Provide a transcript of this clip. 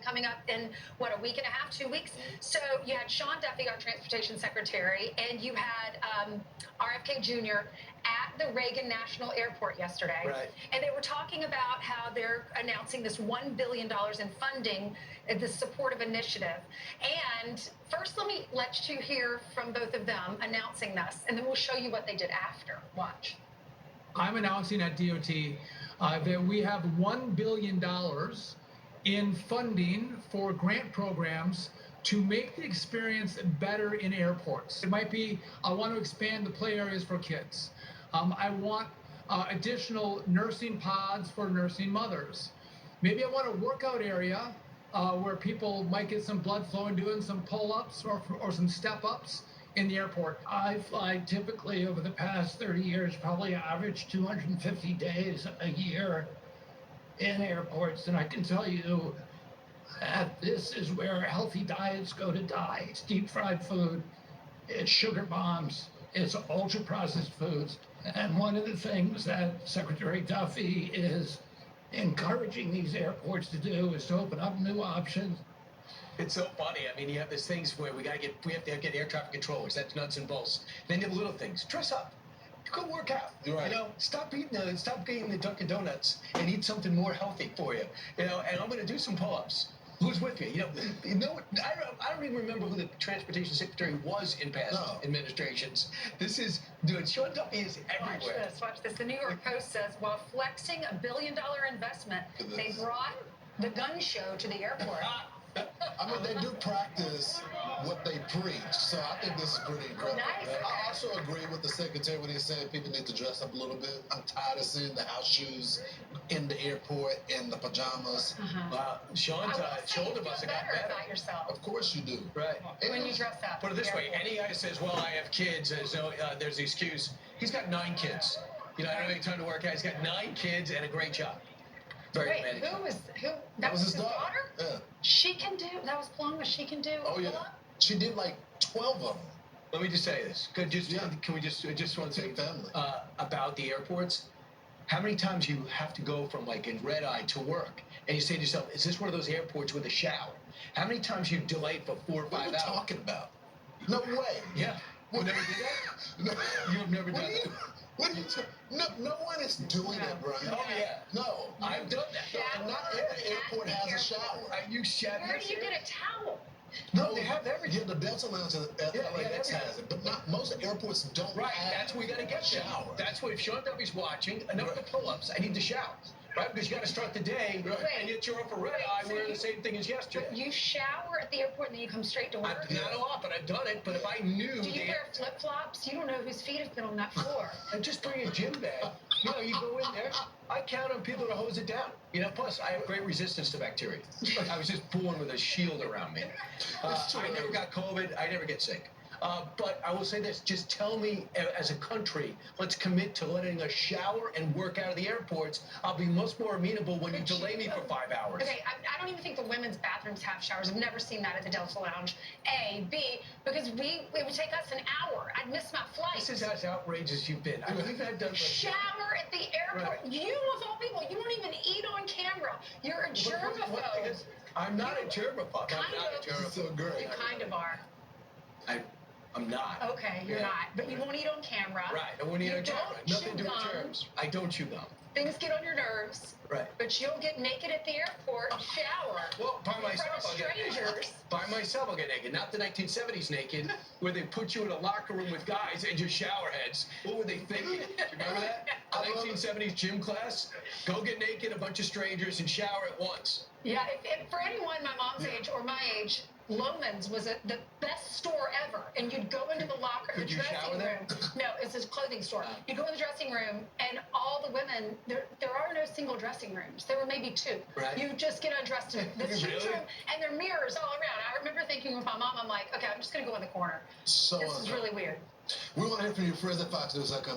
coming up in, what, a week and a half, 2 weeks? So you had Sean Duffy, our transportation secretary, and you had RFK Jr. at the Reagan National Airport yesterday. Right. And they were talking about how they're announcing this $1 billion in funding, this supportive initiative. And first, let you hear from both of them announcing this, and then we'll show you what they did after. Watch. I'm announcing at DOT that we have $1 billion in funding for grant programs to make the experience better in airports. It might be, I want to expand the play areas for kids. I want additional nursing pods for nursing mothers. Maybe I want a workout area where people might get some blood flow and doing some pull-ups or some step-ups in the airport. I fly typically over the past 30 years, probably average 250 days a year in airports, and I can tell you that this is where healthy diets go to die. It's deep fried food, it's sugar bombs, it's ultra processed foods. And one of the things that Secretary Duffy is encouraging these airports to do is to open up new options. It's so funny. I mean, you have these things where we have to get air traffic controllers. That's nuts and bolts. Then you have little things. Dress up. Go work out. Right. You know, stop eating the Dunkin' Donuts and eat something more healthy for you. You know, and I'm going to do some pull-ups. Who's with me? You know, I don't even remember who the transportation secretary was in past administrations. This is, dude, Sean Duffy is everywhere. Watch this. The New York Post says, while flexing $1 billion investment, they brought the gun show to the airport. I mean, they do practice what they preach, so I think this is pretty incredible. Nice, okay. I also agree with the secretary when he said people need to dress up a little bit. I'm tired of seeing the house shoes in the airport and the pajamas. Wow, Sean's shoulder must have got better. About yourself. Of course you do. Right. When you dress up. Put it this way, any guy who says, well, I have kids, there's the excuse. He's got 9 kids. You know, I don't have any time to work out. He's got 9 kids and a great job. Very Wait, demanding. that was his daughter? Yeah. She can do, that was Paloma, she can do. Oh, yeah. She did like 12 of them. Let me just say this. Can we just want to say family. About the airports? How many times you have to go from like in red eye to work, and you say to yourself, is this one of those airports with a shower? How many times you delayed for 4 or 5 hours? What are you talking about? No way. Yeah. You never did that? No. You have never done that? What are you no one is doing it, Brian. Oh, yeah. No. I've done that. And not every airport has a shower. You shut Where do you get a towel? No, they have everything. Yeah, the Delta Lounge at LAX has it, but not most airports don't have That's where you got to get shower. That's where if Sean Duffy's watching, enough of the pull-ups, I need to shower. Right? Because you got to start the day, and yet you're up a red eye wearing the same thing as yesterday. But you shower at the airport and then you come straight to work? Not a lot, but I've done it. But if I knew... Do you wear flip-flops? You don't know whose feet have been on that floor. And just bring a gym bag. You know, you go in there. I count on people to hose it down. You know, plus, I have great resistance to bacteria. I was just born with a shield around me. I never got COVID. I never get sick. But I will say this, just tell me as a country, let's commit to letting us shower and work out of the airports. I'll be much more amenable when you delay me for 5 hours. Okay, I don't even think the women's bathrooms have showers. I've never seen that at the Delta Lounge. A. B, because it would take us an hour. I'd miss my flight. This is as outrageous you've been. We've had done shower at the airport. Right. You, of all people, you don't even eat on camera. You're a germaphobe. I'm not a germaphobe. I'm not a germaphobe. So great. You kind of are. I'm not. Okay, you're not. But you won't eat on camera. Right, I won't eat on camera. Nothing to do with germs. I don't chew gum. Things get on your nerves. Right. But you'll get naked at the airport and shower. Well, by myself, I'll get naked. Strangers. By myself, I'll get naked. Not the 1970s naked, where they put you in a locker room with guys and just shower heads. What were they thinking? Do you remember that? 1970s gym class? Go get naked, a bunch of strangers, and shower at once. Yeah, if for anyone my mom's age or my age, Loman's was the best store ever, and you'd go into the dressing room. No, it's a clothing store. You'd go in the dressing room, and all the women, there are no single dressing rooms. There were maybe 2. Right. You just get undressed in this huge room, and there are mirrors all around. I remember thinking with my mom, I'm like, okay, I'm just going to go in the corner. So this is really weird. We want to hear from your friends at Fox News.